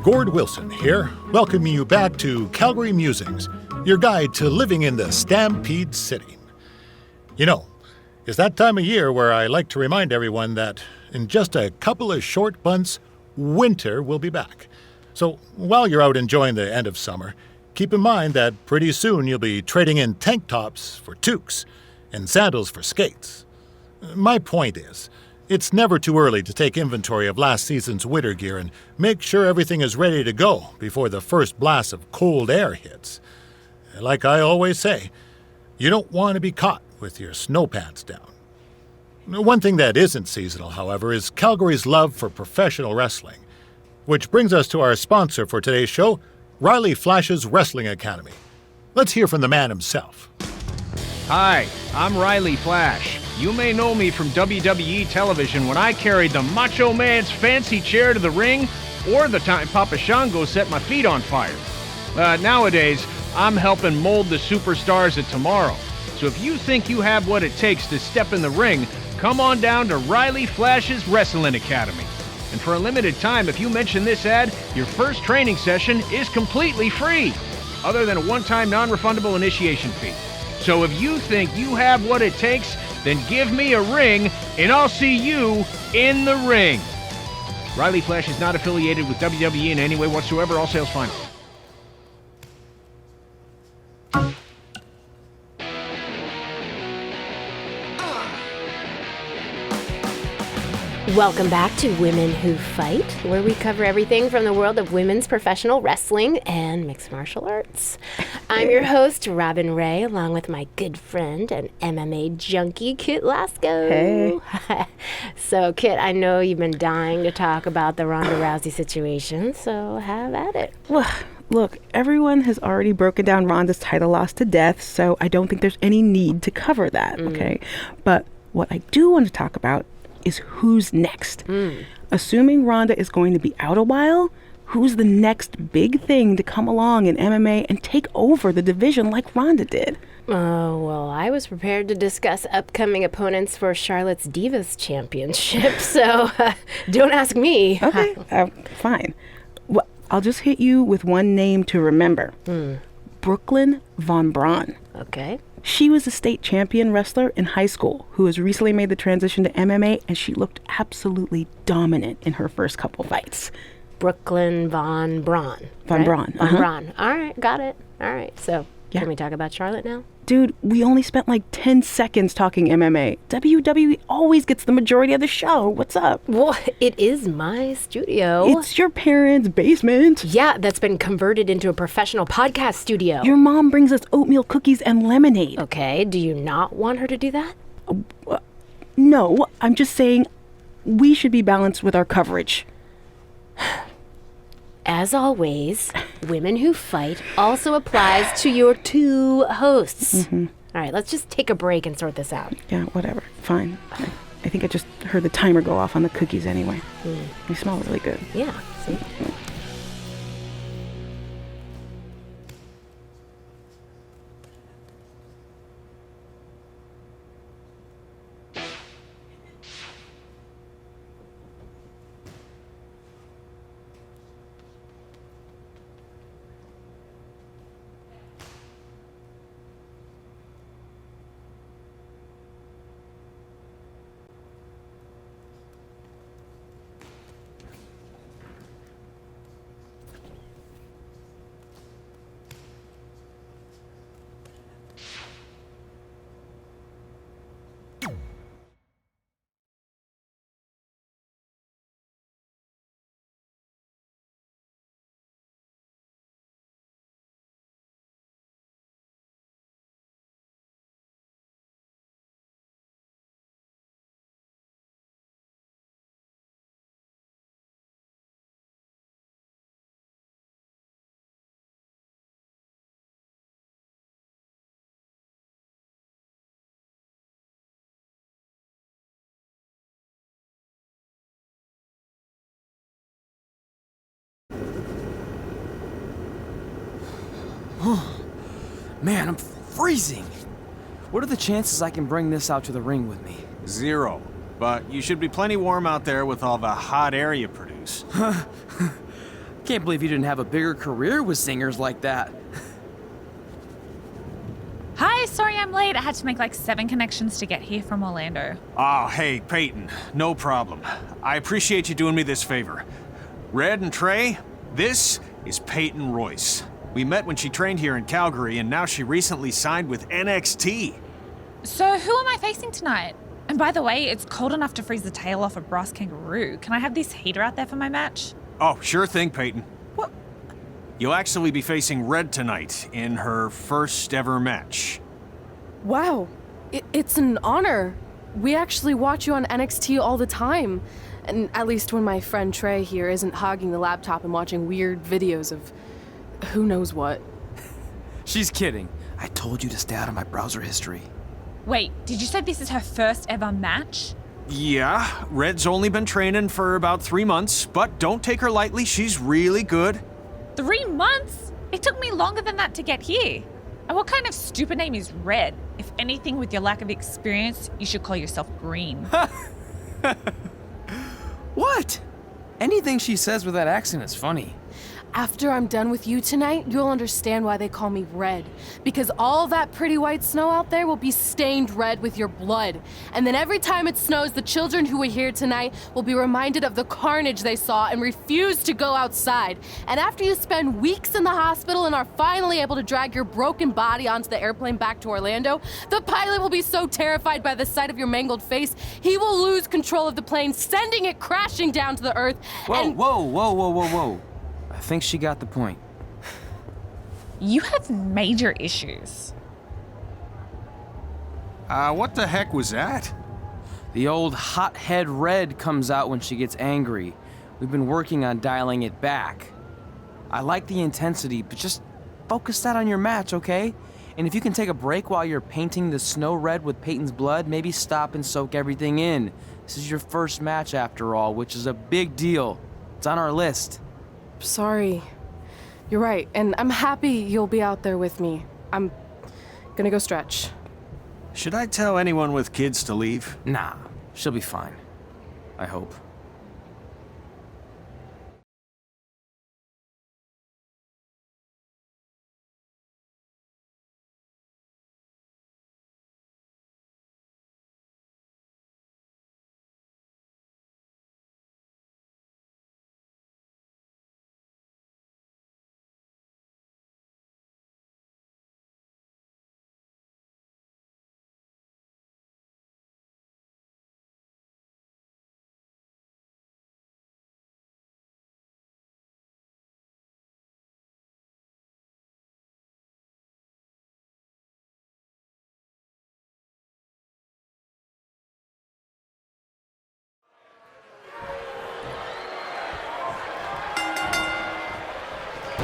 Gord Wilson here, welcoming you back to Calgary Musings, your guide to living in the Stampede City. You know, it's that time of year where I like to remind everyone that in just a couple of short months, winter will be back. So while you're out enjoying the end of summer, keep in mind that pretty soon you'll be trading in tank tops for toques and sandals for skates. My point is, it's never too early to take inventory of last season's winter gear and make sure everything is ready to go before the first blast of cold air hits. Like I always say, you don't want to be caught with your snow pants down. One thing that isn't seasonal, however, is Calgary's love for professional wrestling. Which brings us to our sponsor for today's show, Riley Flash's Wrestling Academy. Let's hear from the man himself. Hi, I'm Riley Flash. You may know me from WWE television when I carried the Macho Man's fancy chair to the ring, or the time Papa Shango set my feet on fire. Nowadays, I'm helping mold the superstars of tomorrow. So if you think you have what it takes to step in the ring, come on down to Riley Flash's Wrestling Academy. And for a limited time, if you mention this ad, your first training session is completely free, other than a one-time non-refundable initiation fee. So if you think you have what it takes, then give me a ring, and I'll see you in the ring. Riley Flash is not affiliated with WWE in any way whatsoever. All sales final. Welcome back to Women Who Fight, where we cover everything from the world of women's professional wrestling and mixed martial arts. I'm your host, Robin Ray, along with my good friend and MMA junkie, Kit Lasko. Hey. So, Kit, I know you've been dying to talk about the Ronda Rousey situation, so have at it. Well, look, everyone has already broken down Ronda's title loss to death, so I don't think there's any need to cover that, okay? But what I do want to talk about is who's next. Assuming Ronda is going to be out a while, who's the next big thing to come along in MMA and take over the division like Ronda did? Oh, well, I was prepared to discuss upcoming opponents for Charlotte's Divas Championship, so don't ask me. Okay, fine. Well, I'll just hit you with one name to remember. Brooklyn Von Braun. Okay. She was a state champion wrestler in high school who has recently made the transition to MMA, and she looked absolutely dominant in her first couple fights. Brooklyn Von Braun. Von Braun. Von Braun. All right, got it. All right, so can we talk about Charlotte now? Dude, we only spent like 10 seconds talking MMA. WWE always gets the majority of the show. What's up? Well, it is my studio. It's your parents' basement. Yeah, that's been converted into a professional podcast studio. Your mom brings us oatmeal cookies and lemonade. Okay, do you not want her to do that? No, I'm just saying we should be balanced with our coverage. As always, Women Who Fight also applies to your two hosts. All right, let's just take a break and sort this out. Yeah, whatever. Fine. I think I just heard the timer go off on the cookies anyway. They smell really good. Yeah, see? Man, I'm freezing. What are the chances I can bring this out to the ring with me? 0. But you should be plenty warm out there with all the hot air you produce. Can't believe you didn't have a bigger career with singers like that. Hi, sorry I'm late. I had to make like 7 connections to get here from Orlando. Oh, hey, Peyton. No problem. I appreciate you doing me this favor. Red and Trey, this is Peyton Royce. We met when she trained here in Calgary, and now she recently signed with NXT. So who am I facing tonight? And by the way, it's cold enough to freeze the tail off a brass kangaroo. Can I have this heater out there for my match? Oh, sure thing, Peyton. What? You'll actually be facing Red tonight in her first ever match. Wow, it's an honor. We actually watch you on NXT all the time. And at least when my friend Trey here isn't hogging the laptop and watching weird videos of who knows what. She's kidding. I told you to stay out of my browser history. Wait, did you say this is her first ever match? Yeah, Red's only been training for about 3 months, but don't take her lightly, she's really good. 3 months? It took me longer than that to get here. And what kind of stupid name is Red? If anything, with your lack of experience, you should call yourself Green. What? Anything she says with that accent is funny. After I'm done with you tonight, you'll understand why they call me Red. Because all that pretty white snow out there will be stained red with your blood. And then every time it snows, the children who were here tonight will be reminded of the carnage they saw and refuse to go outside. And after you spend weeks in the hospital and are finally able to drag your broken body onto the airplane back to Orlando, the pilot will be so terrified by the sight of your mangled face, he will lose control of the plane, sending it crashing down to the earth. Whoa. I think she got the point. You have major issues. What the heck was that? The old hothead Red comes out when she gets angry. We've been working on dialing it back. I like the intensity, but just focus that on your match, okay? And if you can take a break while you're painting the snow red with Peyton's blood, maybe stop and soak everything in. This is your first match after all, which is a big deal. It's on our list. Sorry. You're right, and I'm happy you'll be out there with me. I'm gonna go stretch. Should I tell anyone with kids to leave? Nah, she'll be fine. I hope.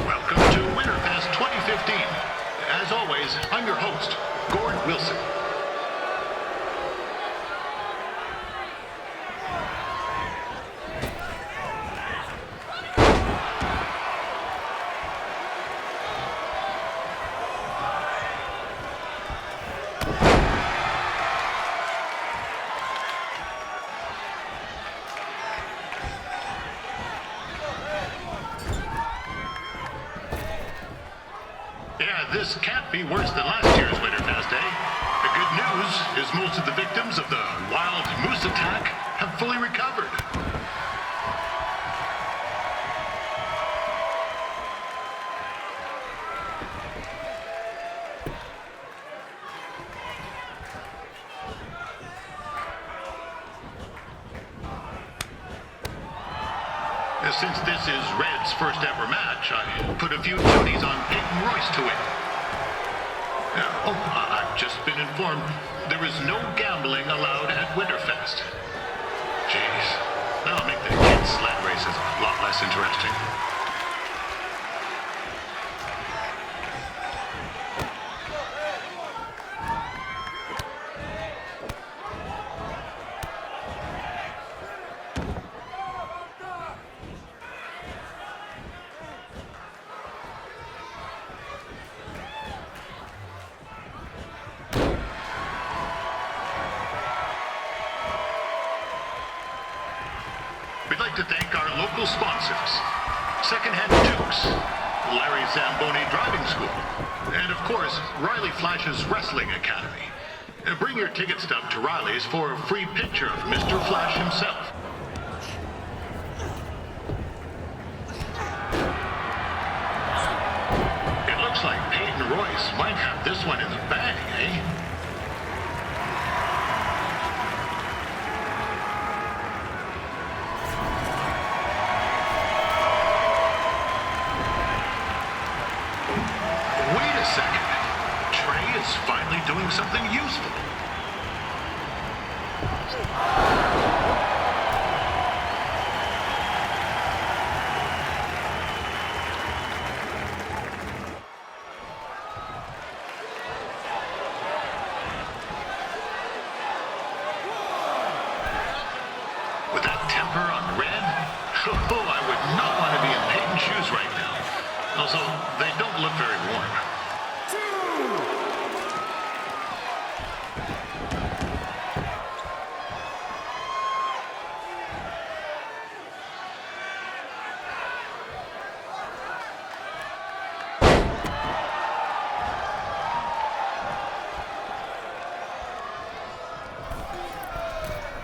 Welcome to Winterfest 2015. As always, I'm your host, Gord Wilson. Yeah, this can't be worse than last year's Winterfest, eh? The good news is most of the victims of the wild moose attack have fully recovered. Since this is Red's first ever match, I put a few tunies on Peyton Royce to win. I've just been informed there is no gambling allowed at Winterfest. Jeez, that'll make the kids' sled races a lot less interesting. We'd like to thank our local sponsors, Secondhand Dukes, Larry Zamboni Driving School, and of course, Riley Flash's Wrestling Academy. Bring your ticket stub to Riley's for a free picture of Mr. Flash himself. It looks like Peyton Royce might have this one in the bag, eh? Wait a second. Trey is finally doing something useful. With that temper on Red, oh, I would not want to be in Peyton's shoes right now. Also, they don't look very warm.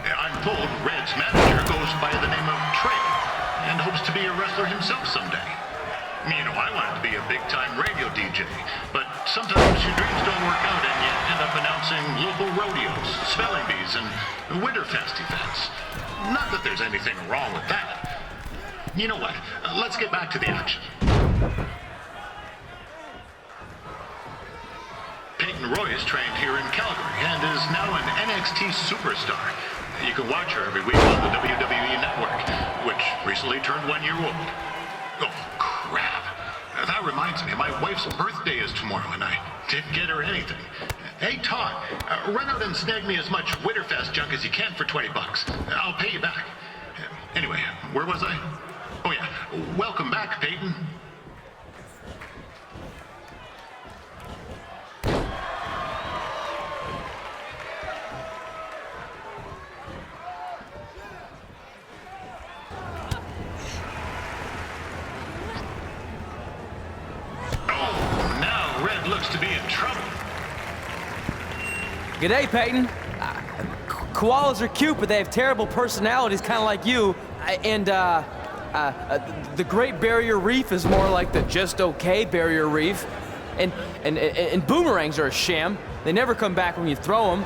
I'm told Red's manager goes by the name of Trey and hopes to be a wrestler himself someday. You know, I wanted to be a big-time radio DJ, but sometimes your dreams don't work out and you end up announcing local rodeos, spelling bees, and Winterfest events. Not that there's anything wrong with that. You know what? Let's get back to the action. Peyton Royce trained here in Calgary and is now an NXT superstar. You can watch her every week on the WWE Network, which recently turned 1 year old. Oh, crap. That reminds me, my wife's birthday is tomorrow, and I didn't get her anything. Hey, Todd, run out and snag me as much Winterfest junk as you can for $20. I'll pay you back. Anyway, where was I? Oh, yeah. Welcome back, Peyton. Looks to be in trouble. G'day, Peyton. Koalas are cute, but they have terrible personalities, kind of like you. The Great Barrier Reef is more like the just okay Barrier Reef. And boomerangs are a sham. They never come back when you throw them.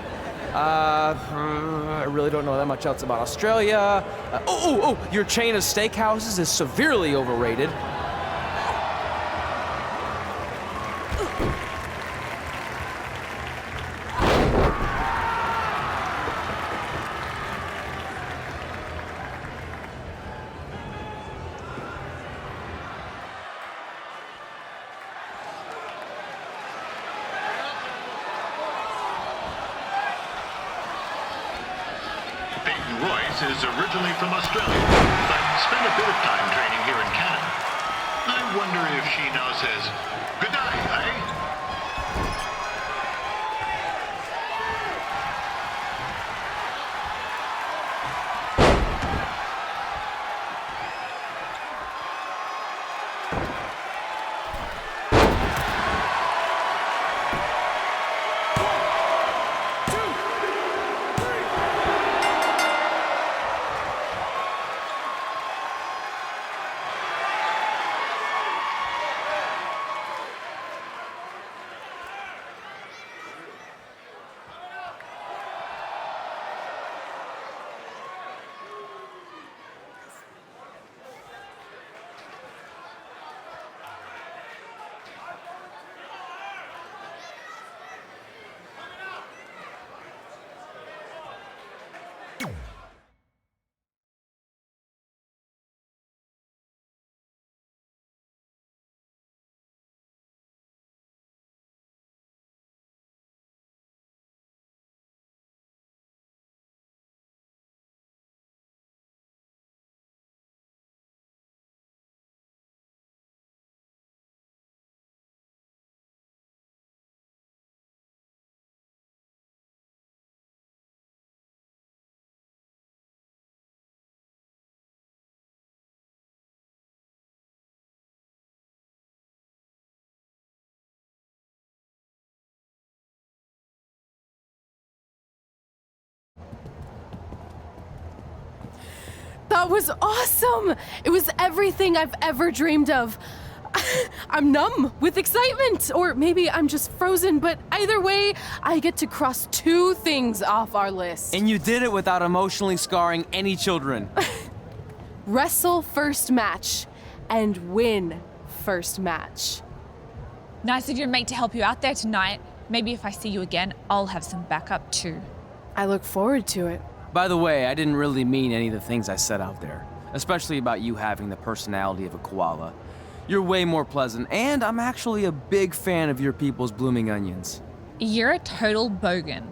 I really don't know that much else about Australia. Your chain of steakhouses is severely overrated. Peyton Royce is originally from Australia, but spent a bit of time training here in Canada. I wonder if she now says, good night, eh? That was awesome! It was everything I've ever dreamed of. I'm numb with excitement, or maybe I'm just frozen, but either way, I get to cross 2 things off our list. And you did it without emotionally scarring any children. Wrestle first match and win first match. Nice of your mate to help you out there tonight. Maybe if I see you again, I'll have some backup too. I look forward to it. By the way, I didn't really mean any of the things I said out there, especially about you having the personality of a koala. You're way more pleasant, and I'm actually a big fan of your people's blooming onions. You're a total bogan.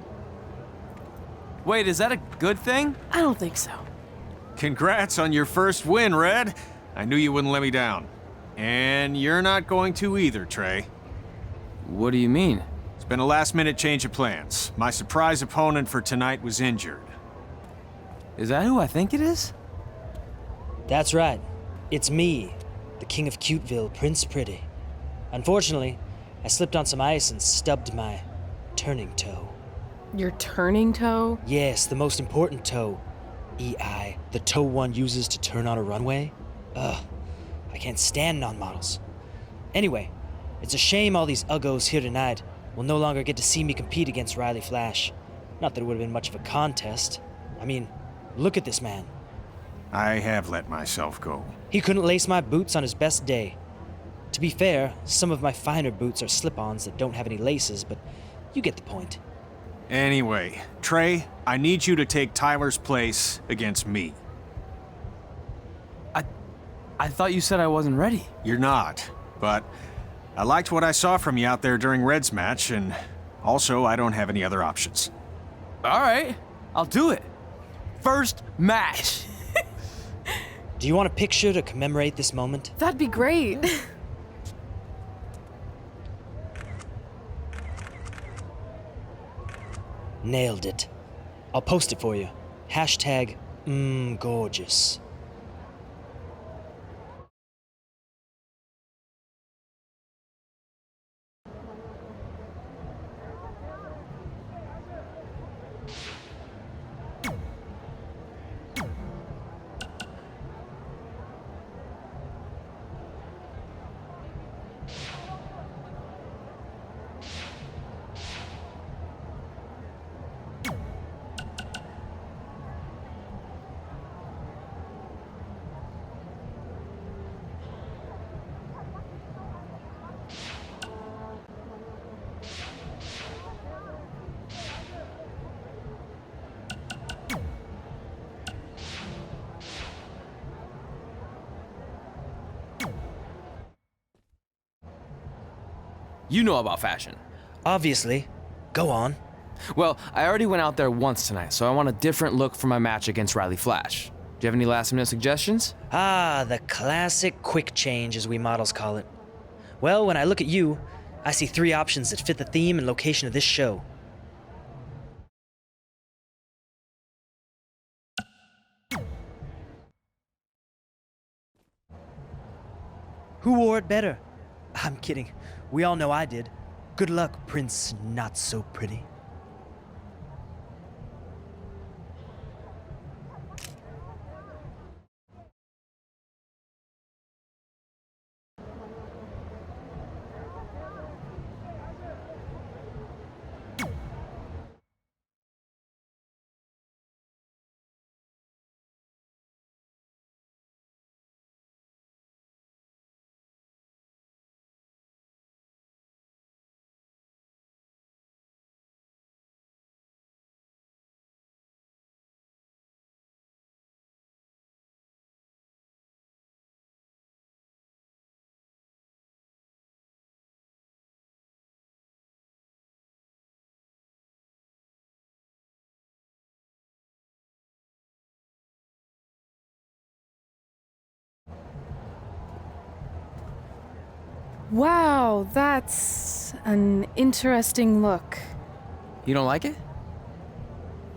Wait, is that a good thing? I don't think so. Congrats on your first win, Red. I knew you wouldn't let me down. And you're not going to either, Trey. What do you mean? It's been a last-minute change of plans. My surprise opponent for tonight was injured. Is that who I think it is? That's right. It's me, the King of Cuteville, Prince Pretty. Unfortunately, I slipped on some ice and stubbed my turning toe. Your turning toe? Yes, the most important toe. EI, the toe one uses to turn on a runway. Ugh, I can't stand non-models. Anyway, it's a shame all these uggos here tonight will no longer get to see me compete against Riley Flash. Not that it would have been much of a contest. I mean, look at this man. I have let myself go. He couldn't lace my boots on his best day. To be fair, some of my finer boots are slip-ons that don't have any laces, but you get the point. Anyway, Trey, I need you to take Tyler's place against me. I thought you said I wasn't ready. You're not, but I liked what I saw from you out there during Red's match, and also I don't have any other options. All right, I'll do it. First match. Do you want a picture to commemorate this moment? That'd be great. Nailed it. I'll post it for you. Hashtag gorgeous. You know about fashion. Obviously. Go on. Well, I already went out there once tonight, so I want a different look for my match against Riley Flash. Do you have any last-minute suggestions? Ah, the classic quick change, as we models call it. Well, when I look at you, I see 3 options that fit the theme and location of this show. Who wore it better? I'm kidding. We all know I did. Good luck, Prince Not So Pretty. Wow, that's an interesting look. You don't like it?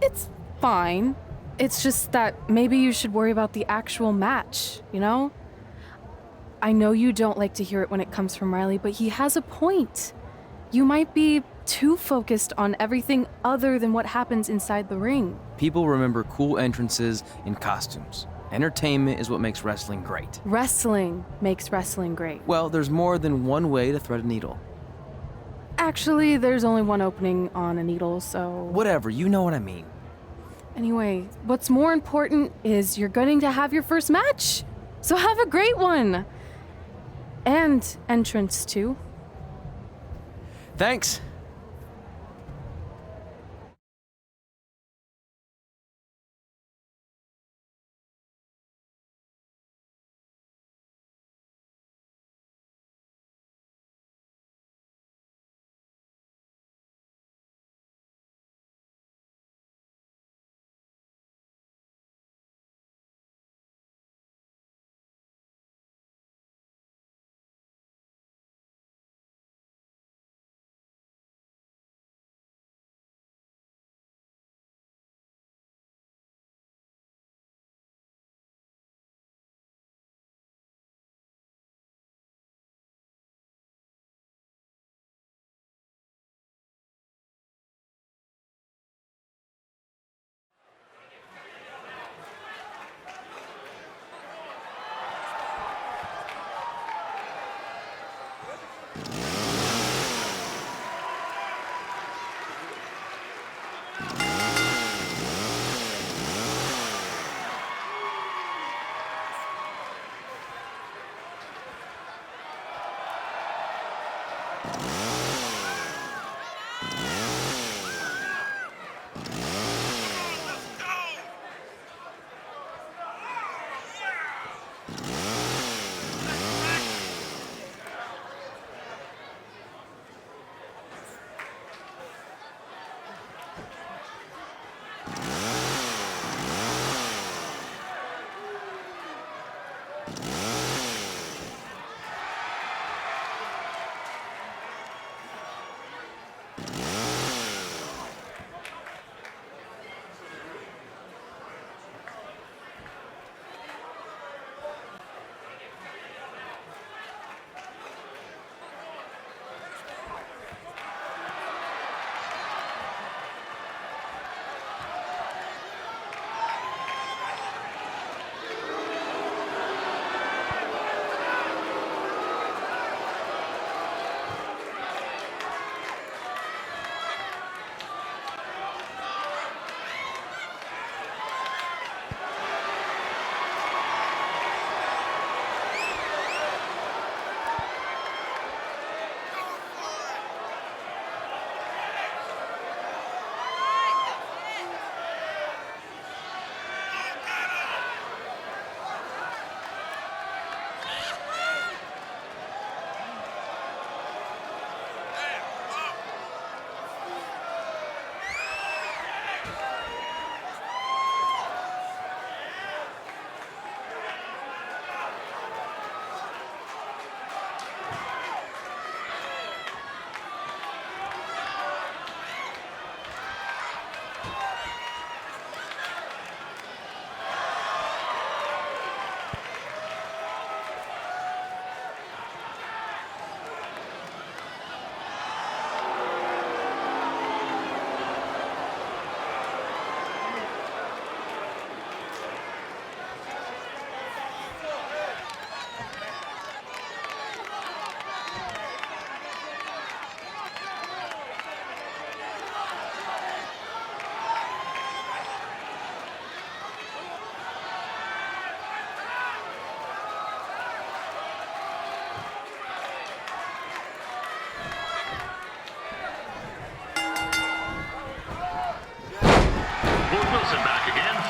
It's fine. It's just that maybe you should worry about the actual match, you know? I know you don't like to hear it when it comes from Riley, but he has a point. You might be too focused on everything other than what happens inside the ring. People remember cool entrances and costumes. Entertainment is what makes wrestling great. Wrestling makes wrestling great. Well, there's more than one way to thread a needle. Actually, there's only one opening on a needle, so... Whatever, you know what I mean. Anyway, what's more important is you're going to have your first match. So have a great one. And entrance, too. Thanks.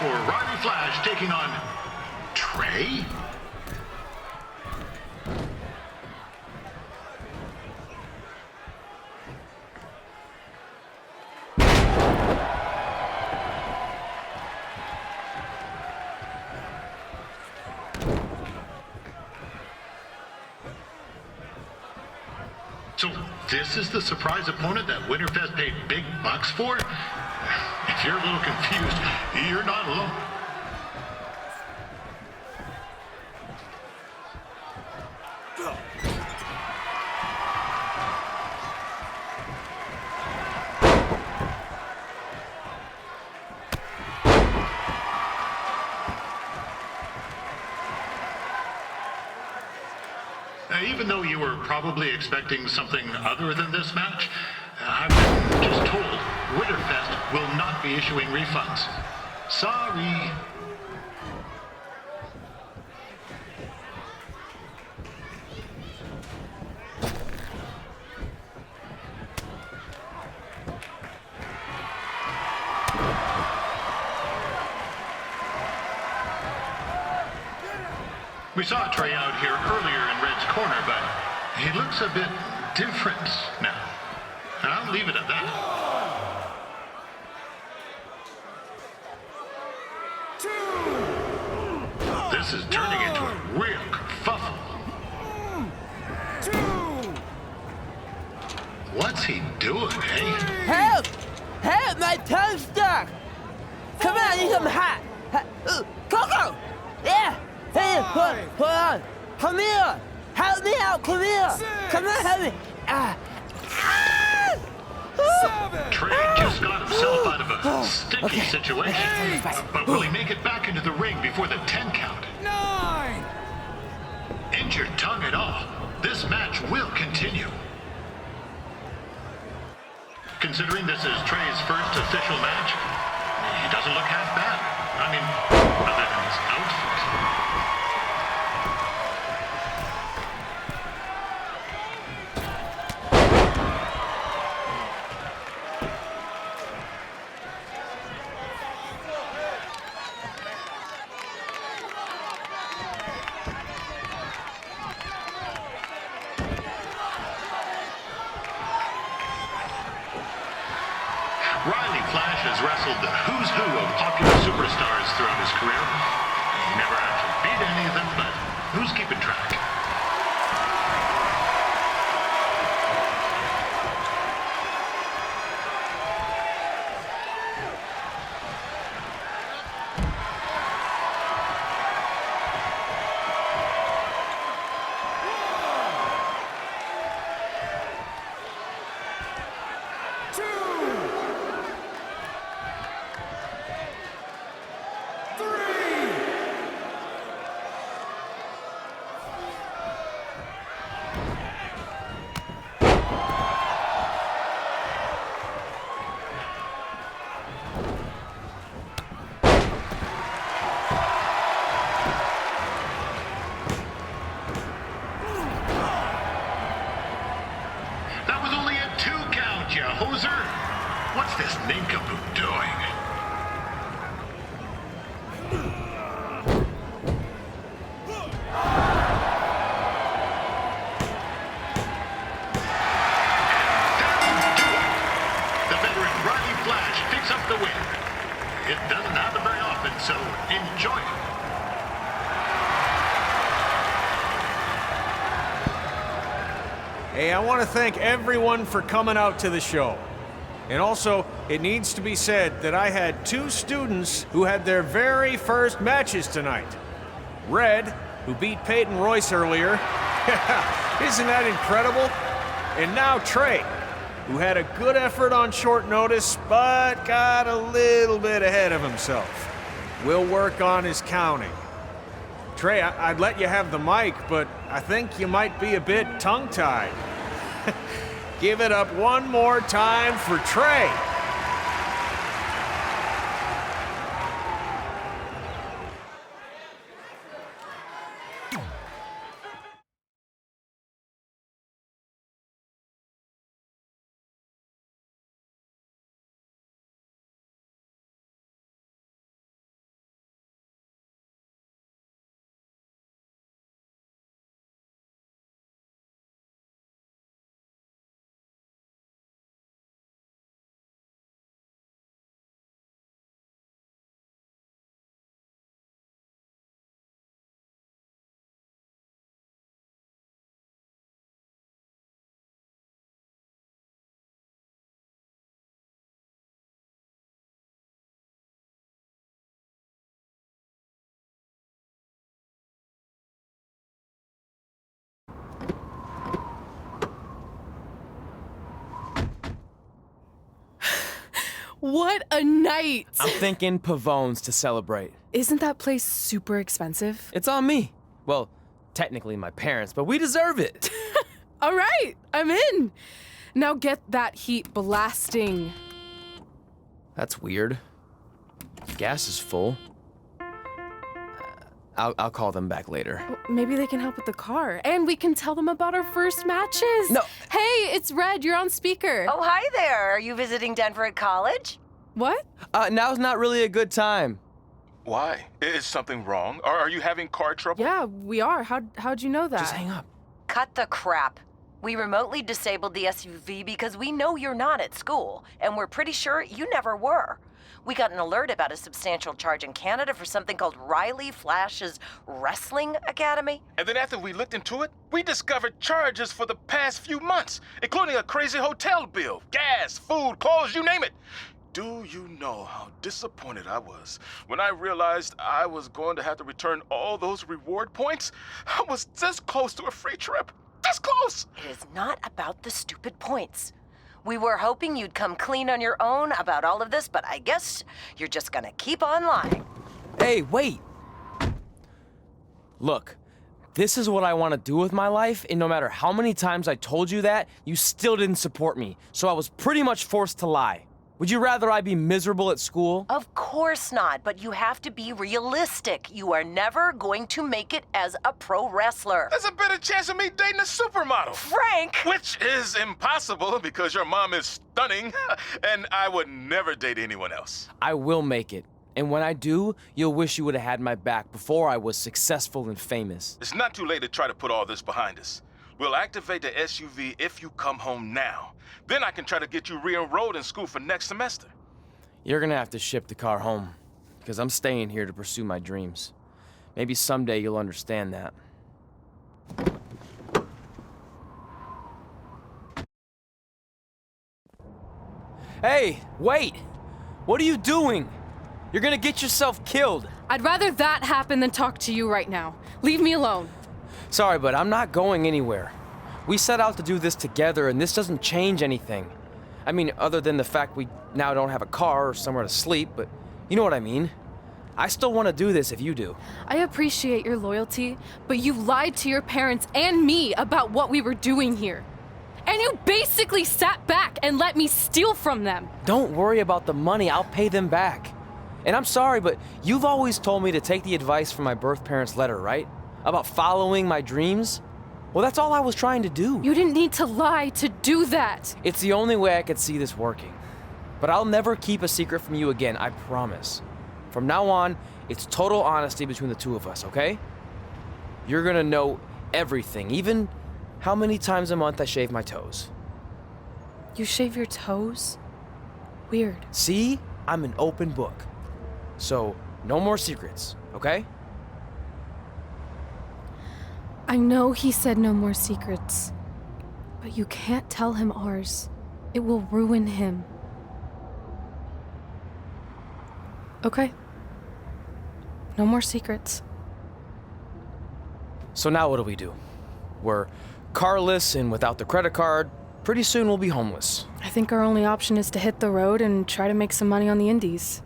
for Riley Flash taking on Trey? So this is the surprise opponent that Winterfest paid big bucks for? If you're a little confused, you're not alone. Even though you were probably expecting something other than this match, I've been just told Winterfest will not be issuing refunds. Sorry. We saw Trey out here earlier in Red's corner, but he looks a bit different now. And I'll leave it at that. This is turning into a real kerfuffle. What's he doing, eh? Help! Help! My tongue's stuck! Come on, I need some hot! Coco! Yeah! Hey, hold on! Come here! Help me out! Come here! Come on, help me! Trey just got himself out of a sticky situation. But will he make it back into the ring before the 10 count? 9! Injured tongue and all, this match will continue. Considering this is Trey's first official match, he doesn't look half bad. I mean, other than his outfit. Riley Flash has wrestled the who's who of popular superstars throughout his career. He never actually beat any of them, but who's keeping track? You hoser! What's this nincompoop doing? That'll do it! The veteran Riley Flash picks up the win. It doesn't happen very often, so enjoy it. Hey, I want to thank everyone for coming out to the show. And also, it needs to be said that I had 2 students who had their very first matches tonight. Red, who beat Peyton Royce earlier. Isn't that incredible? And now Trey, who had a good effort on short notice, but got a little bit ahead of himself. We'll work on his counting. Trey, I'd let you have the mic, but I think you might be a bit tongue-tied. Give it up one more time for Trey. What a night! I'm thinking Pavone's to celebrate. Isn't that place super expensive? It's on me. Well, technically my parents, but we deserve it. All right, I'm in. Now get that heat blasting. That's weird. Gas is full. I'll call them back later. Maybe they can help with the car, and we can tell them about our first matches. No. Hey, it's Red. You're on speaker. Oh, hi there. Are you visiting Denver at college? What? Now's not really a good time. Why? Is something wrong? Are you having car trouble? Yeah, we are. How'd you know that? Just hang up. Cut the crap. We remotely disabled the SUV because we know you're not at school, and we're pretty sure you never were. We got an alert about a substantial charge in Canada for something called Riley Flash's Wrestling Academy. And then after we looked into it, we discovered charges for the past few months, including a crazy hotel bill, gas, food, clothes, you name it. Do you know how disappointed I was when I realized I was going to have to return all those reward points? I was this close to a free trip. This close! It is not about the stupid points. We were hoping you'd come clean on your own about all of this, but I guess you're just gonna keep on lying. Hey, wait! Look, this is what I want to do with my life, and no matter how many times I told you that, you still didn't support me, so I was pretty much forced to lie. Would you rather I be miserable at school? Of course not, but you have to be realistic. You are never going to make it as a pro wrestler. There's a better chance of me dating a supermodel. Frank! Which is impossible because your mom is stunning, and I would never date anyone else. I will make it. And when I do, you'll wish you would have had my back before I was successful and famous. It's not too late to try to put all this behind us. We'll activate the SUV if you come home now. Then I can try to get you re-enrolled in school for next semester. You're gonna have to ship the car home, because I'm staying here to pursue my dreams. Maybe someday you'll understand that. Hey, wait! What are you doing? You're gonna get yourself killed. I'd rather that happen than talk to you right now. Leave me alone. Sorry, but I'm not going anywhere. We set out to do this together, and this doesn't change anything. I mean, other than the fact we now don't have a car or somewhere to sleep, but you know what I mean. I still want to do this if you do. I appreciate your loyalty, but you lied to your parents and me about what we were doing here. And you basically sat back and let me steal from them. Don't worry about the money, I'll pay them back. And I'm sorry, but you've always told me to take the advice from my birth parents' letter, right? About following my dreams? Well, that's all I was trying to do. You didn't need to lie to do that. It's the only way I could see this working. But I'll never keep a secret from you again, I promise. From now on, it's total honesty between the two of us, okay? You're gonna know everything, even how many times a month I shave my toes. You shave your toes? Weird. See? I'm an open book. So, no more secrets, okay? I know he said no more secrets, but you can't tell him ours. It will ruin him. Okay. No more secrets. So now what do? We're carless and without the credit card. Pretty soon we'll be homeless. I think our only option is to hit the road and try to make some money on the indies.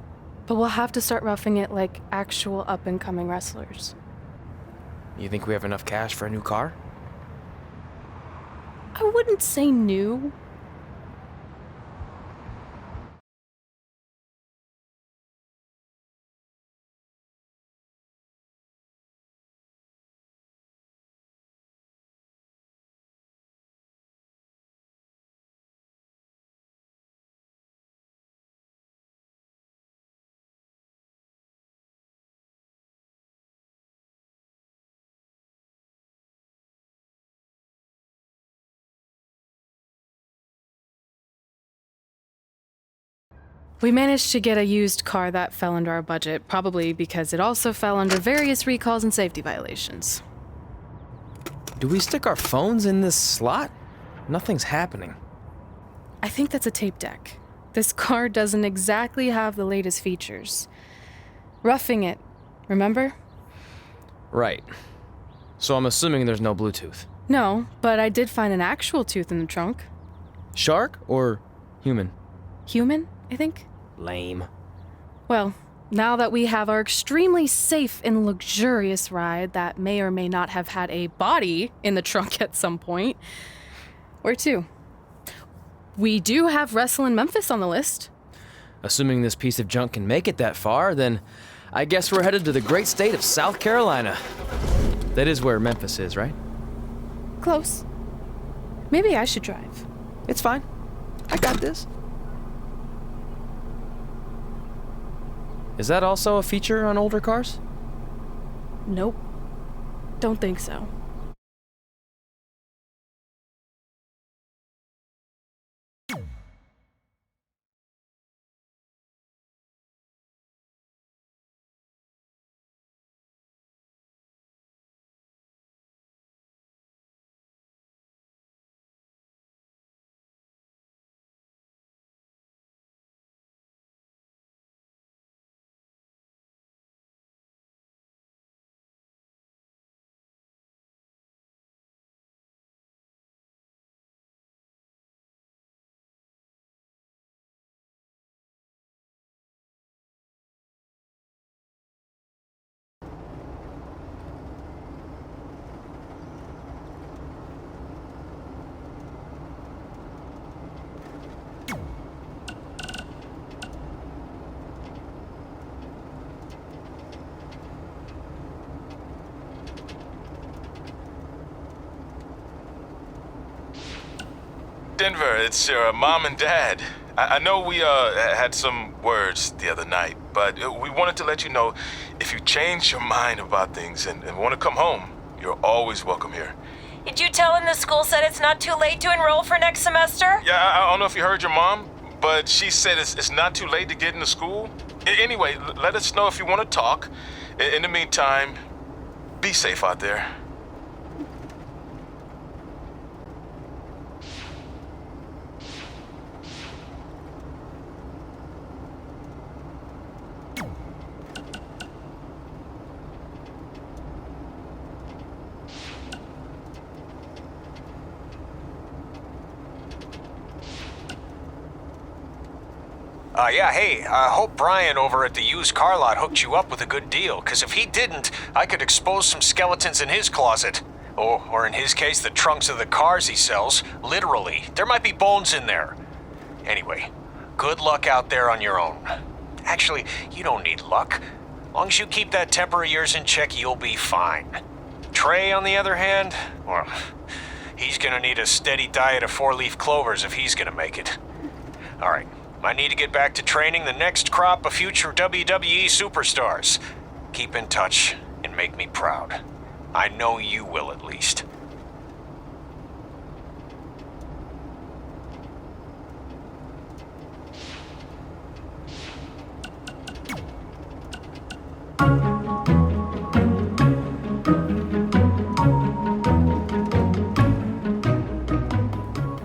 But we'll have to start roughing it like actual up-and-coming wrestlers. You think we have enough cash for a new car? I wouldn't say new. We managed to get a used car that fell under our budget, probably because it also fell under various recalls and safety violations. Do we stick our phones in this slot? Nothing's happening. I think that's a tape deck. This car doesn't exactly have the latest features. Roughing it, remember? Right. So I'm assuming there's no Bluetooth. No, but I did find an actual tooth in the trunk. Shark or human? Human, I think. Lame. Well, now that we have our extremely safe and luxurious ride that may or may not have had a body in the trunk at some point, where to? We do have Wrestle in Memphis on the list. Assuming this piece of junk can make it that far, then I guess we're headed to the great state of South Carolina. That is where Memphis is, right? Close. Maybe I should drive. It's fine. I got this. Is that also a feature on older cars? Nope. Don't think so. Denver, it's your mom and dad. I know we had some words the other night, but we wanted to let you know if you change your mind about things and want to come home, you're always welcome here. Did you tell him the school said it's not too late to enroll for next semester? Yeah, I don't know if you heard your mom, but she said it's not too late to get into school. Anyway, let us know if you want to talk. In the meantime, be safe out there. Yeah, hey, I hope Brian over at the used car lot hooked you up with a good deal, because if he didn't, I could expose some skeletons in his closet. Or in his case, the trunks of the cars he sells. Literally. There might be bones in there. Anyway, good luck out there on your own. Actually, you don't need luck. As long as you keep that temper of yours in check, you'll be fine. Trey, on the other hand, well, he's gonna need a steady diet of 4-leaf clovers if he's gonna make it. All right. I need to get back to training the next crop of future WWE superstars. Keep in touch and make me proud. I know you will, at least.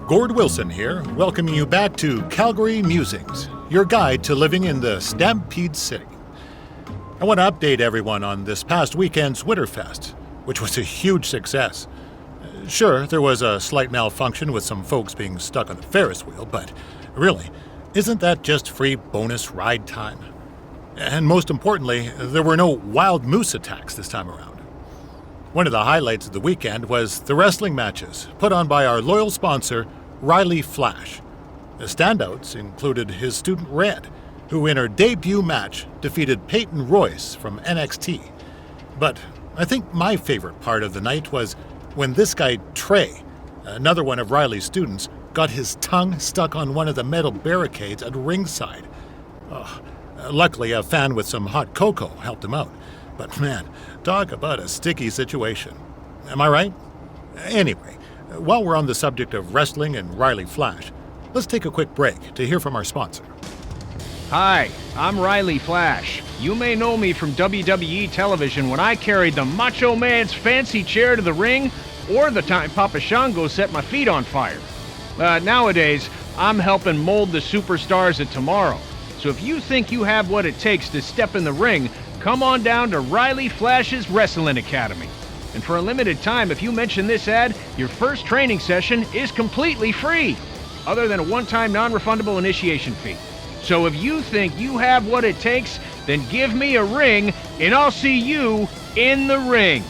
Gord Wilson here, welcoming you back to Calgary Musings, your guide to living in the Stampede City. I want to update everyone on this past weekend's Winterfest, which was a huge success. Sure, there was a slight malfunction with some folks being stuck on the Ferris wheel, but really, isn't that just free bonus ride time? And most importantly, there were no wild moose attacks this time around. One of the highlights of the weekend was the wrestling matches put on by our loyal sponsor, Riley Flash. The standouts included his student Red, who in her debut match defeated Peyton Royce from NXT. But I think my favorite part of the night was when this guy Trey, another one of Riley's students, got his tongue stuck on one of the metal barricades at ringside. Luckily, a fan with some hot cocoa helped him out. But man, talk about a sticky situation. Am I right? Anyway, while we're on the subject of wrestling and Riley Flash, let's take a quick break to hear from our sponsor. Hi, I'm Riley Flash. You may know me from WWE television when I carried the Macho Man's fancy chair to the ring, or the time Papa Shango set my feet on fire. Nowadays, I'm helping mold the superstars of tomorrow. So if you think you have what it takes to step in the ring, come on down to Riley Flash's Wrestling Academy. And for a limited time, if you mention this ad, your first training session is completely free, other than a one-time non-refundable initiation fee. So if you think you have what it takes, then give me a ring, and I'll see you in the ring.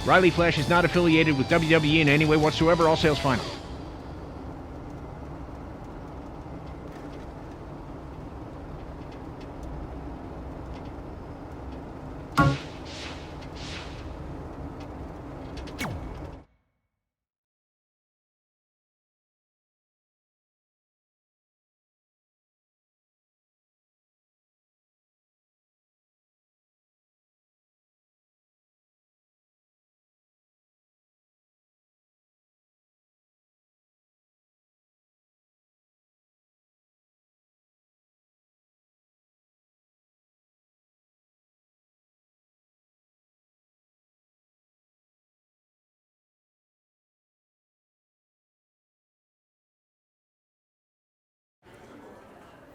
Riley Flash is not affiliated with WWE in any way whatsoever. All sales final.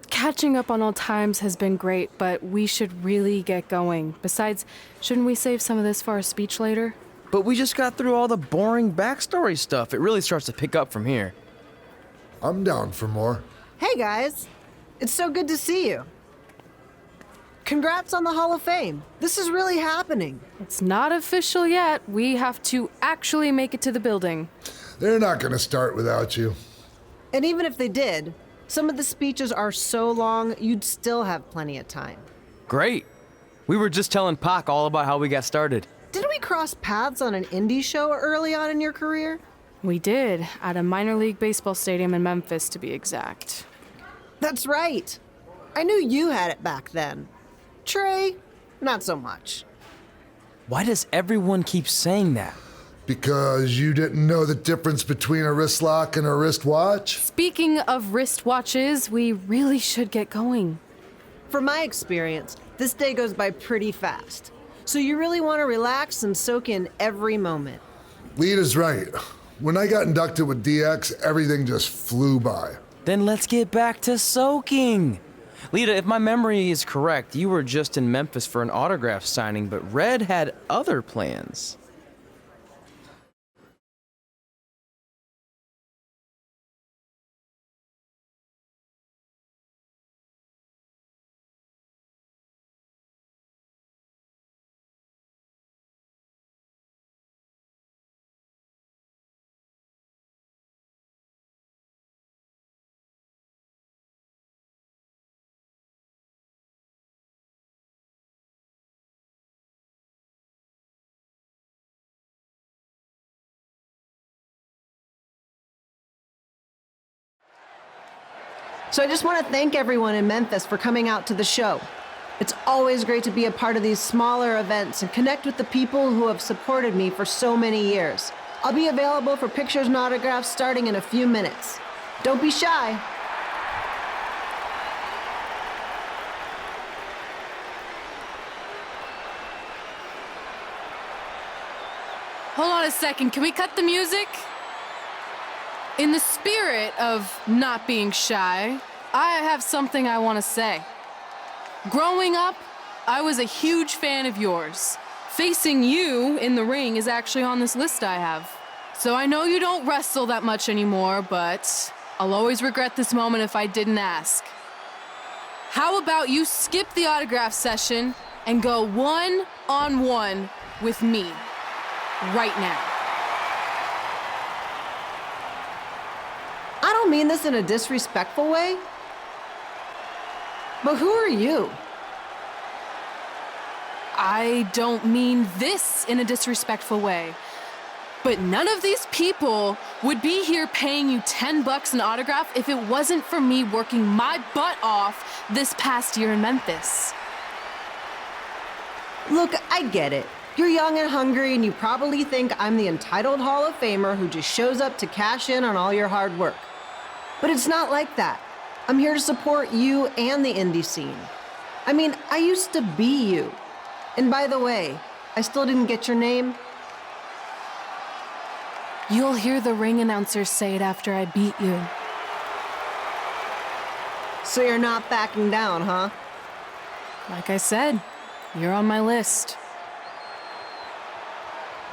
Catching up on old times has been great, but we should really get going. Besides, shouldn't we save some of this for our speech later? But we just got through all the boring backstory stuff. It really starts to pick up from here. I'm down for more. Hey guys, it's so good to see you. Congrats on the Hall of Fame. This is really happening. It's not official yet. We have to actually make it to the building. They're not gonna start without you. And even if they did, some of the speeches are so long, you'd still have plenty of time. Great. We were just telling Pac all about how we got started. Didn't we cross paths on an indie show early on in your career? We did, at a minor league baseball stadium in Memphis, to be exact. That's right. I knew you had it back then. Trey, not so much. Why does everyone keep saying that? Because you didn't know the difference between a wrist lock and a wristwatch? Speaking of wristwatches, we really should get going. From my experience, this day goes by pretty fast. So you really want to relax and soak in every moment. Lita's right. When I got inducted with DX, everything just flew by. Then let's get back to soaking. Lita, if my memory is correct, you were just in Memphis for an autograph signing, but Red had other plans. So I just want to thank everyone in Memphis for coming out to the show. It's always great to be a part of these smaller events and connect with the people who have supported me for so many years. I'll be available for pictures and autographs starting in a few minutes. Don't be shy. Hold on a second, can we cut the music? In the spirit of not being shy, I have something I want to say. Growing up, I was a huge fan of yours. Facing you in the ring is actually on this list I have. So I know you don't wrestle that much anymore, but I'll always regret this moment if I didn't ask. How about you skip the autograph session and go one-on-one with me right now? I don't mean this in a disrespectful way, but who are you? I don't mean this in a disrespectful way, but none of these people would be here paying you $10 an autograph if it wasn't for me working my butt off this past year in Memphis. Look, I get it. You're young and hungry, and you probably think I'm the entitled Hall of Famer who just shows up to cash in on all your hard work. But it's not like that. I'm here to support you and the indie scene. I mean, I used to be you. And by the way, I still didn't get your name. You'll hear the ring announcer say it after I beat you. So you're not backing down, huh? Like I said, you're on my list.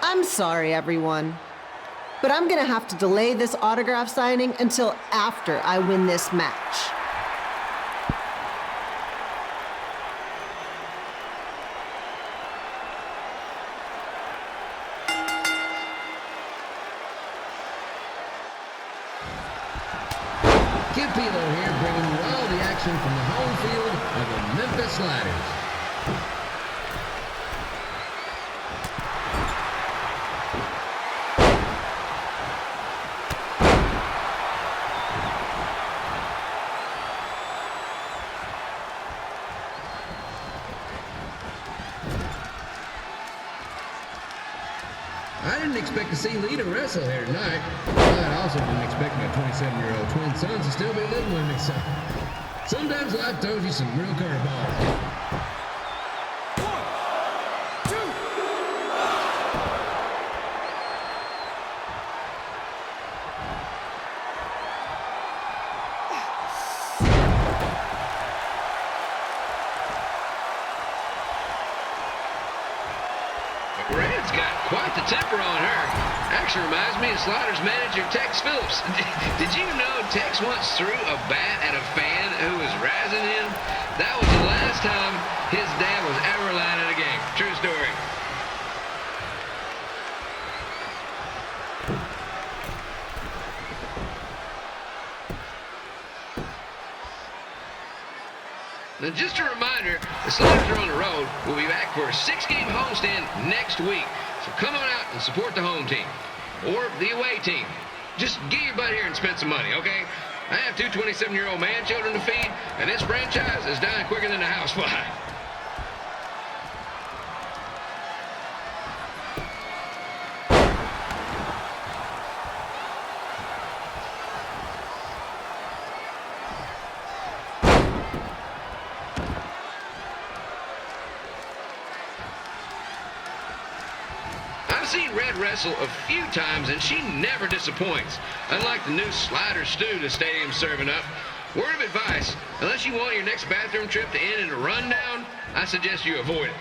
I'm sorry, everyone. But I'm gonna have to delay this autograph signing until after I win this match. Skip Elo here, bringing you all the action from the home field of the Memphis Sliders. I didn't expect to see Lita wrestle here tonight. But I also didn't expect my 27-year-old twin sons to still be living with me, so sometimes life throws you some real curveballs. Red's got quite the temper on her. Actually reminds me of Sliders manager Tex Phillips. Did you know Tex once threw a bat at a fan who was razzing him? That was the last time his dad was ever allowed in a game. True story. Now, just a reminder, the Sliders are on the road. We'll be back for a 6-game homestand next week. So come on out and support the home team or the away team. Just get your butt here and spend some money, okay? I have 2 27-year-old man children to feed, and this franchise is dying quicker than a housefly. I've seen Red wrestle a few times, and she never disappoints. Unlike the new slider stew the stadium's serving up. Word of advice, unless you want your next bathroom trip to end in a rundown, I suggest you avoid it.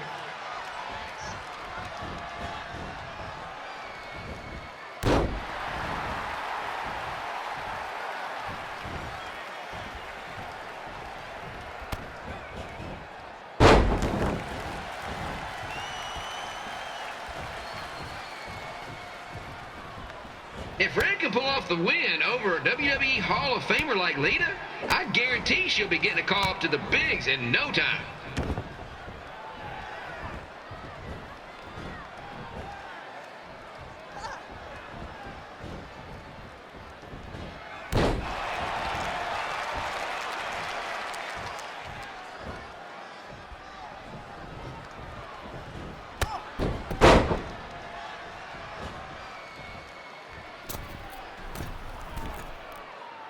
If Red can pull off the win over a WWE Hall of Famer like Lita, I guarantee she'll be getting a call up to the bigs in no time.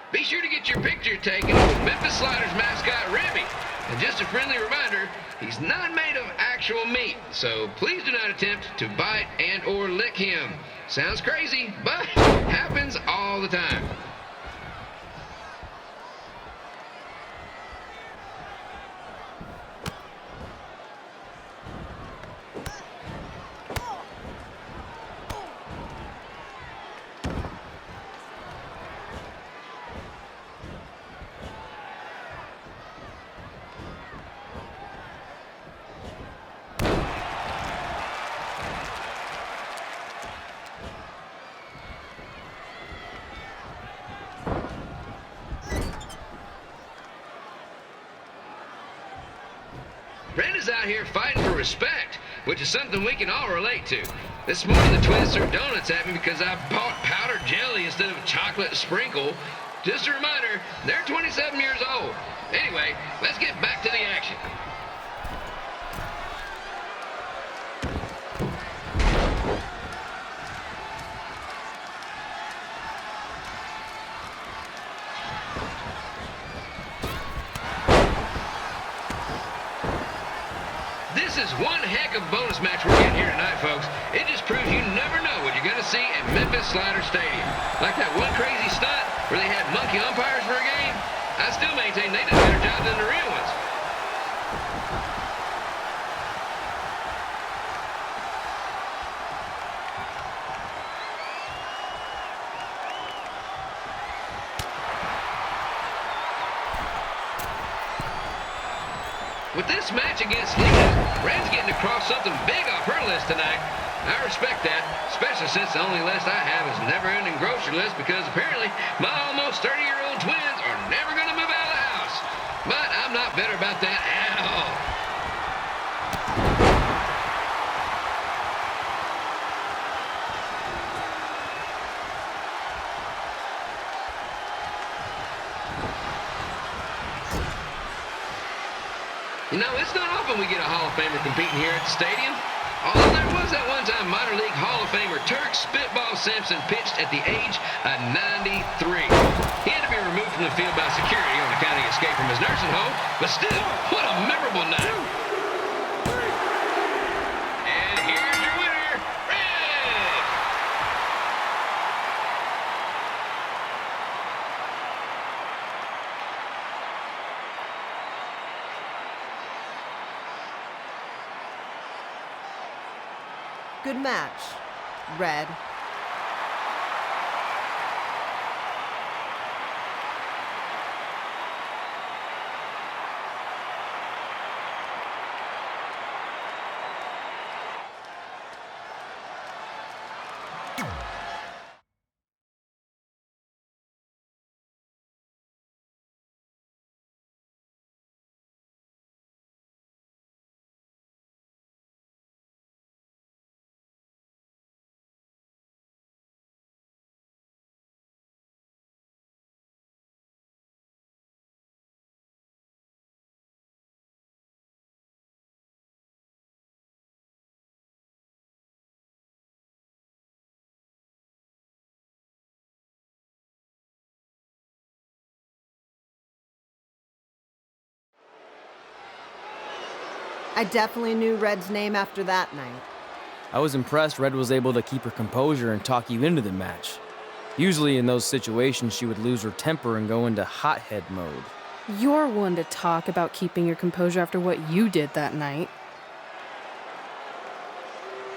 Be sure to get your picture taken with Memphis Sliders mascot Remy. And just a friendly reminder, he's not made of actual meat, so please do not attempt to bite and or lick him. Sounds crazy, but happens all the time. Red is out here fighting for respect, which is something we can all relate to. This morning the twins threw donuts at me because I bought powdered jelly instead of chocolate sprinkle. Just a reminder, they're 27 years old. Anyway, let's get back to the action. This is one heck of a bonus match we're getting here tonight, folks. It just proves you never know what you're going to see at Memphis Sliders Stadium. Like that one crazy stunt where they had monkey umpires for a game. I still maintain they did a better job than the real ones. With this match against Lita, Red's getting across something big off her list tonight. I respect that, especially since the only list I have is never-ending grocery list because apparently my almost 30-year-old twins are never going to move out of the house. But I'm not bitter about that at all. You know, it's not often we get a Hall of Famer competing here at the stadium. Although there was that one time minor league Hall of Famer Turk Spitball Simpson pitched at the age of 93. He had to be removed from the field by security on account of escape from his nursing home, but still, what a memorable night. And here's your winner, Red! Good match, Red. I definitely knew Red's name after that night. I was impressed Red was able to keep her composure and talk you into the match. Usually in those situations, she would lose her temper and go into hothead mode. You're one to talk about keeping your composure after what you did that night.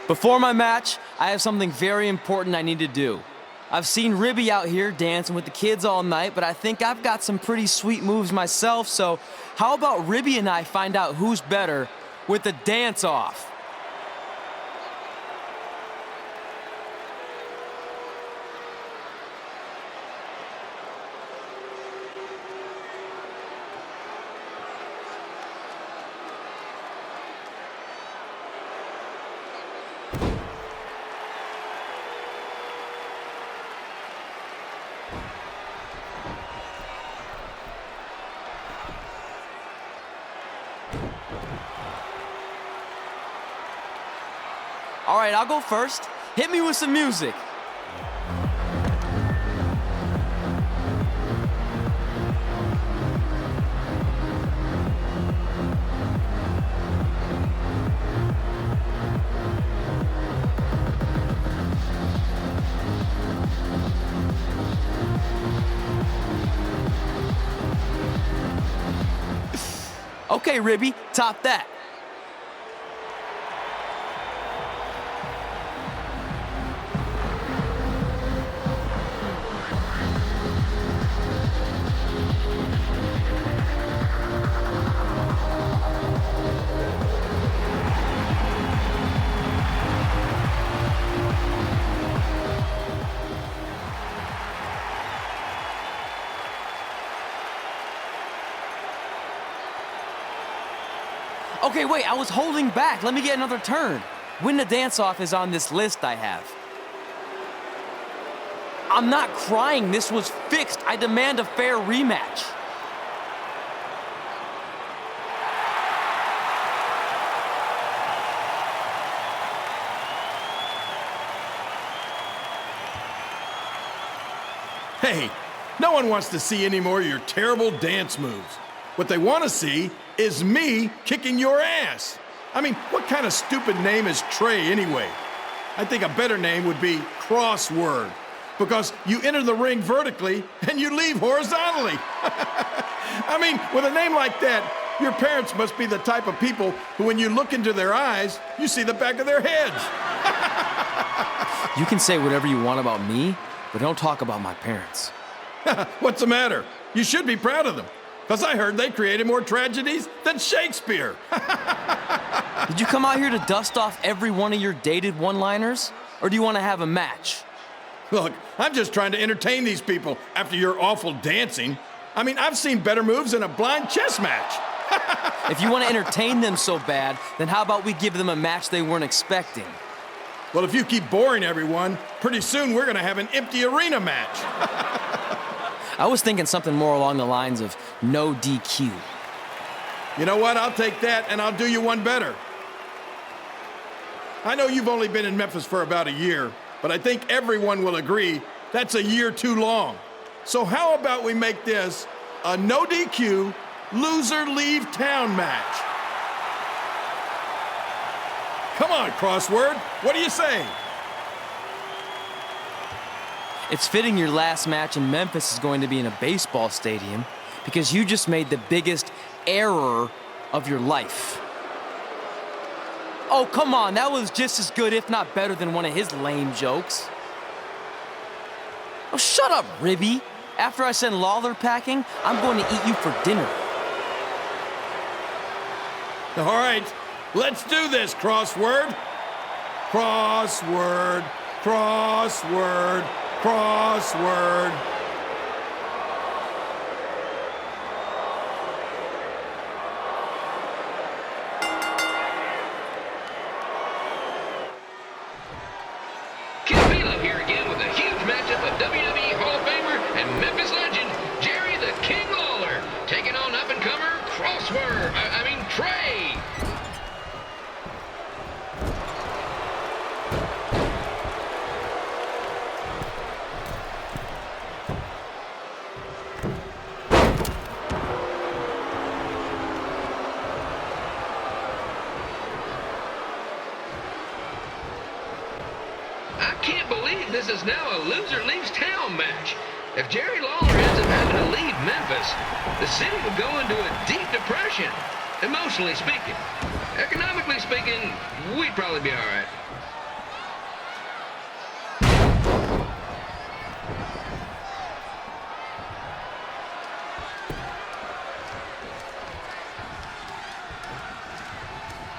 Before my match, I have something very important I need to do. I've seen Ribby out here dancing with the kids all night, but I think I've got some pretty sweet moves myself, so how about Ribby and I find out who's better with the dance-off? All right, I'll go first. Hit me with some music. Okay, Ribby, top that. Okay, wait, I was holding back. Let me get another turn. Win the dance-off is on this list I have. I'm not crying. This was fixed. I demand a fair rematch. Hey, no one wants to see any more of your terrible dance moves. What they want to see is me kicking your ass. I mean, what kind of stupid name is Trey anyway? I think a better name would be Crossword, because you enter the ring vertically and you leave horizontally. I mean, with a name like that, your parents must be the type of people who, when you look into their eyes, you see the back of their heads. You can say whatever you want about me, but don't talk about my parents. What's the matter? You should be proud of them, because I heard they created more tragedies than Shakespeare. Did you come out here to dust off every one of your dated one-liners? Or do you want to have a match? Look, I'm just trying to entertain these people after your awful dancing. I mean, I've seen better moves in a blind chess match. If you want to entertain them so bad, then how about we give them a match they weren't expecting? Well, if you keep boring everyone, pretty soon we're going to have an empty arena match. I was thinking something more along the lines of no DQ. You know what? I'll take that, and I'll do you one better. I know you've only been in Memphis for about a year, but I think everyone will agree that's a year too long. So how about we make this a no DQ, loser leave town match? Come on, Crossword. What do you say? It's fitting your last match in Memphis is going to be in a baseball stadium because you just made the biggest error of your life. Oh, come on. That was just as good, if not better, than one of his lame jokes. Oh, shut up, Ribby. After I send Lawler packing, I'm going to eat you for dinner. All right, let's do this, Crossword. Crossword, crossword, crossword. Here again with a huge matchup of WWE Hall of Famer and Memphis legend, Jerry the King Lawler, taking on up-and-comer Trey. I can't believe this is now a loser leaves town match. If Jerry Lawler ends up having to leave Memphis, the city would go into a deep depression, emotionally speaking. Economically speaking, we'd probably be all right.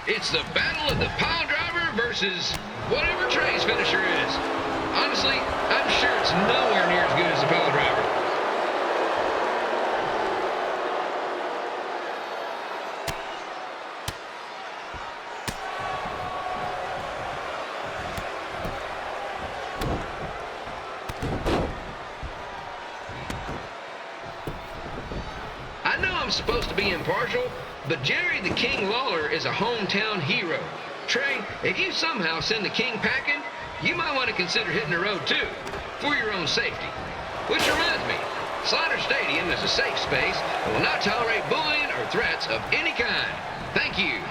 It's the battle of the pile driver versus whatever Trey's finisher is. Honestly, I'm sure it's nowhere near as good as the pile driver. I know I'm supposed to be impartial, but Jerry the King Lawler is a hometown hero. Trey, if you somehow send the King packing, you might want to consider hitting the road too, for your own safety. Which reminds me, Slider Stadium is a safe space and will not tolerate bullying or threats of any kind. Thank you.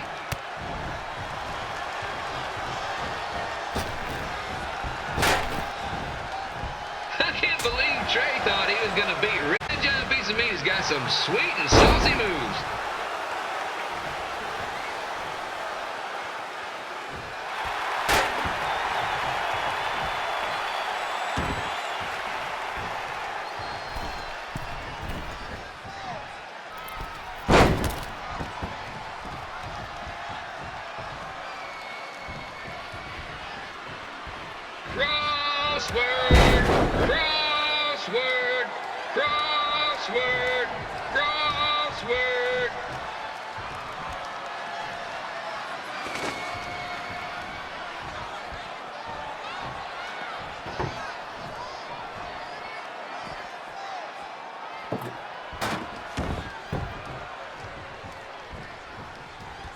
I can't believe Trey thought he was going to beat Red Giant Piece of Meat. He's got some sweet and saucy moves. Crossword, crossword, crossword, crossword.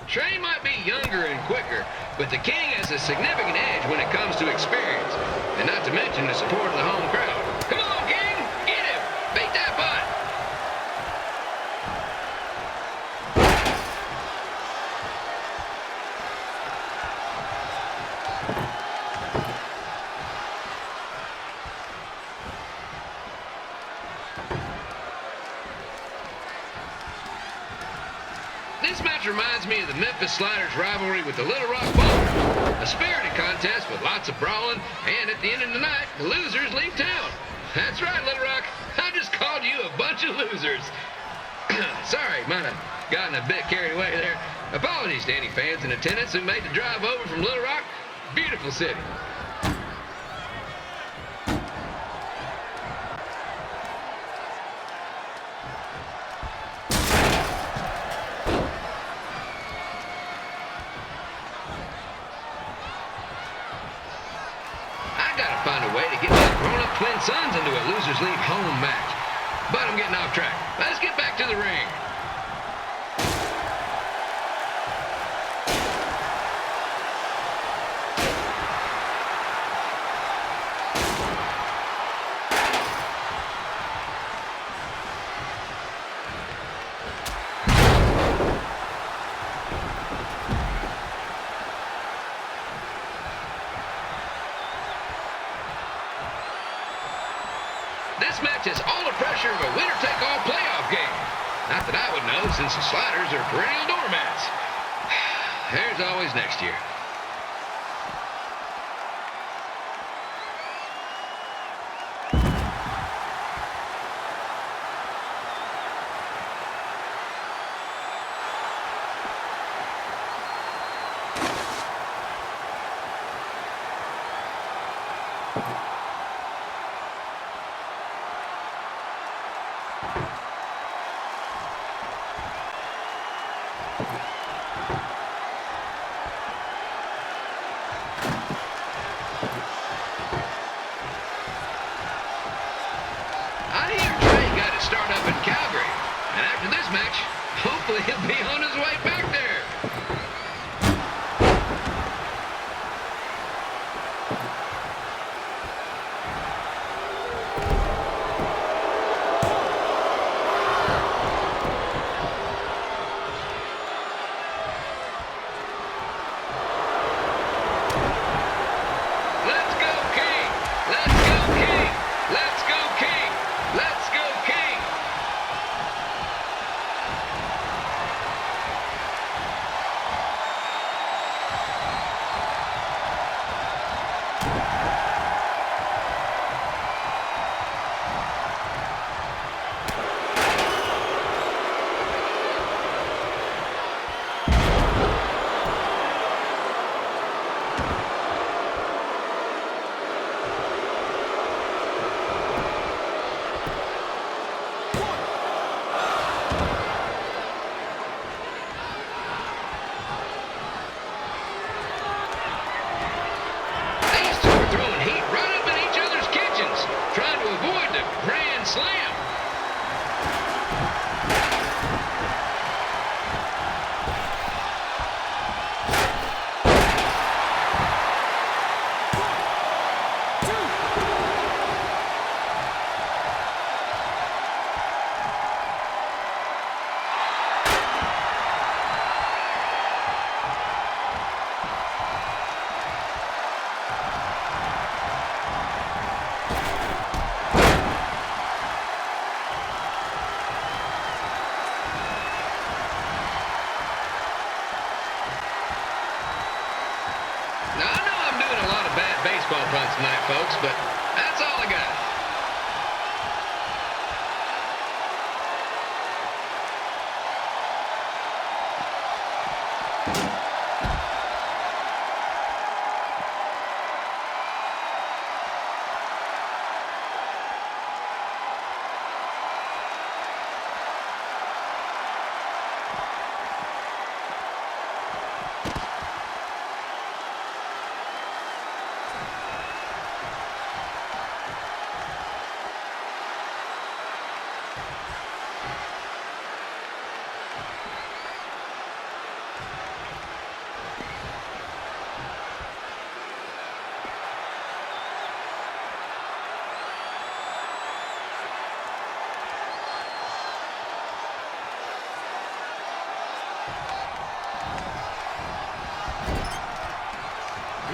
Trey might be younger and quicker, but the King has a significant edge when it comes to experience, and not to mention the support of the home crowd. Come on, King! Get him! Beat that butt! This match reminds me of the Memphis Sliders' rivalry with the Little Rock Ballers. A spirited contest with lots of brawling, and at the end of the night, the losers leave town. That's right, Little Rock. I just called you a bunch of losers. Sorry, might have gotten a bit carried away there. Apologies to any fans in attendance who made the drive over from Little Rock. Beautiful city. losers leave home match. But I'm getting off track. Let's get back to the ring. This match has all the pressure of a winner-take-all playoff game. Not that I would know, since the Sliders are perennial doormats. There's always next year. I hear Trey got his start up in Calgary, and after this match, hopefully he'll be on his way back there. Let's go, King! Let's go, King! Let's go, King! Let's go, King! These two are throwing heat right up in each other's kitchens, trying to avoid the Grand Slam. Now, I know I'm doing a lot of bad baseball puns tonight, folks, but that's all I got.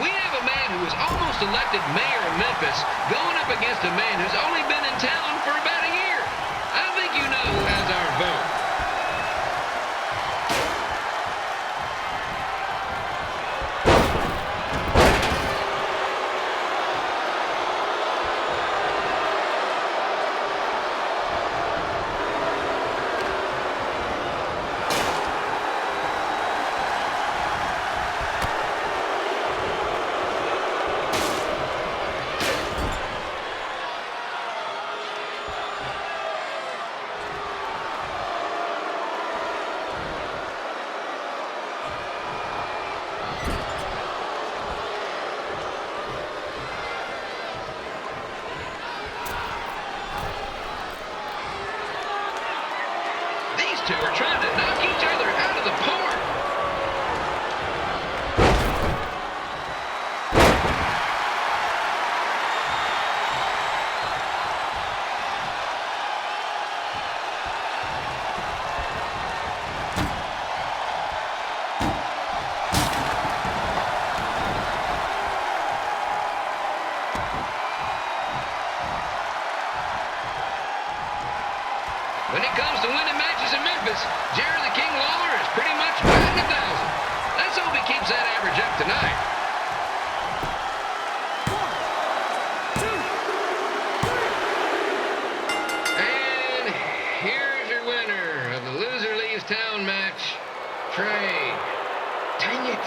We have a man who was almost elected mayor of Memphis going up against a man who's only been in town for about a year. I think you know who has our vote. two are trying to knock each other out of the park. When it comes to winning matches in Memphis, Jerry the King Lawler is pretty much batting 1,000. Let's hope he keeps that average up tonight. And here's your winner of the Loser Leaves Town match, Trey. Dang it.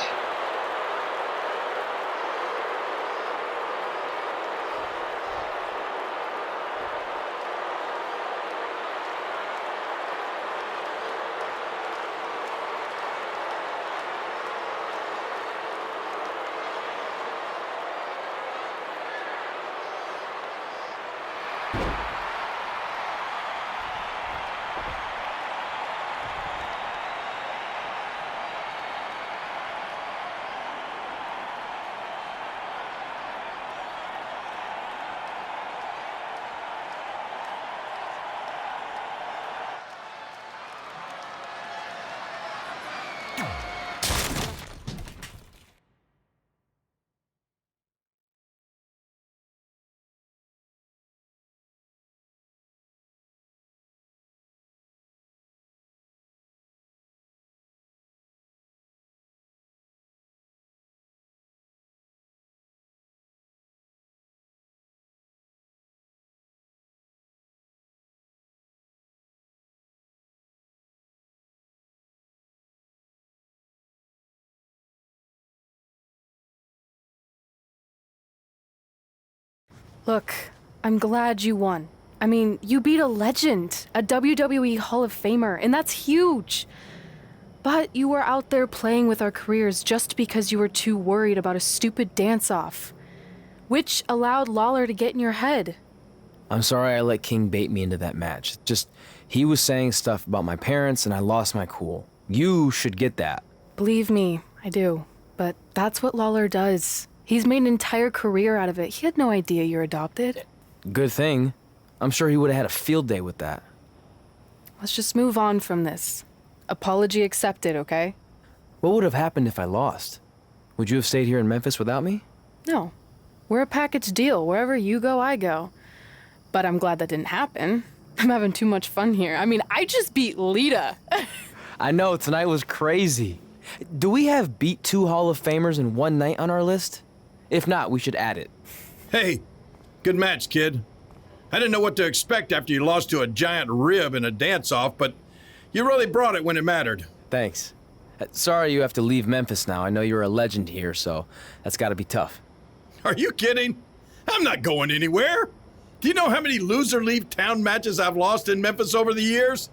Look, I'm glad you won. I mean, you beat a legend, a WWE Hall of Famer, and that's huge. But you were out there playing with our careers just because you were too worried about a stupid dance-off, which allowed Lawler to get in your head. I'm sorry I let King bait me into that match. Just, he was saying stuff about my parents and I lost my cool. You should get that. Believe me, I do. But that's what Lawler does. He's made an entire career out of it. He had no idea you're adopted. Good thing. I'm sure he would have had a field day with that. Let's just move on from this. Apology accepted, okay? What would have happened if I lost? Would you have stayed here in Memphis without me? No. We're a package deal. Wherever you go, I go. But I'm glad that didn't happen. I'm having too much fun here. I mean, I just beat Lita. I know, tonight was crazy. Do we have beat 2 Hall of Famers in one night on our list? If not, we should add it. Hey, good match, kid. I didn't know what to expect after you lost to a giant rib in a dance-off, but you really brought it when it mattered. Thanks. Sorry you have to leave Memphis now. I know you're a legend here, so that's gotta be tough. Are you kidding? I'm not going anywhere. Do you know how many loser leave town matches I've lost in Memphis over the years?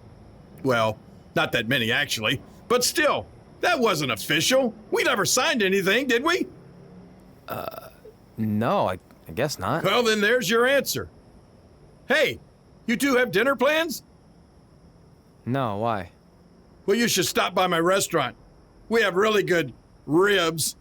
Well, not that many actually, but still, that wasn't official. We never signed anything, did we? No, I guess not. Well, then there's your answer. Hey, you two have dinner plans? No, why? Well, you should stop by my restaurant. We have really good ribs.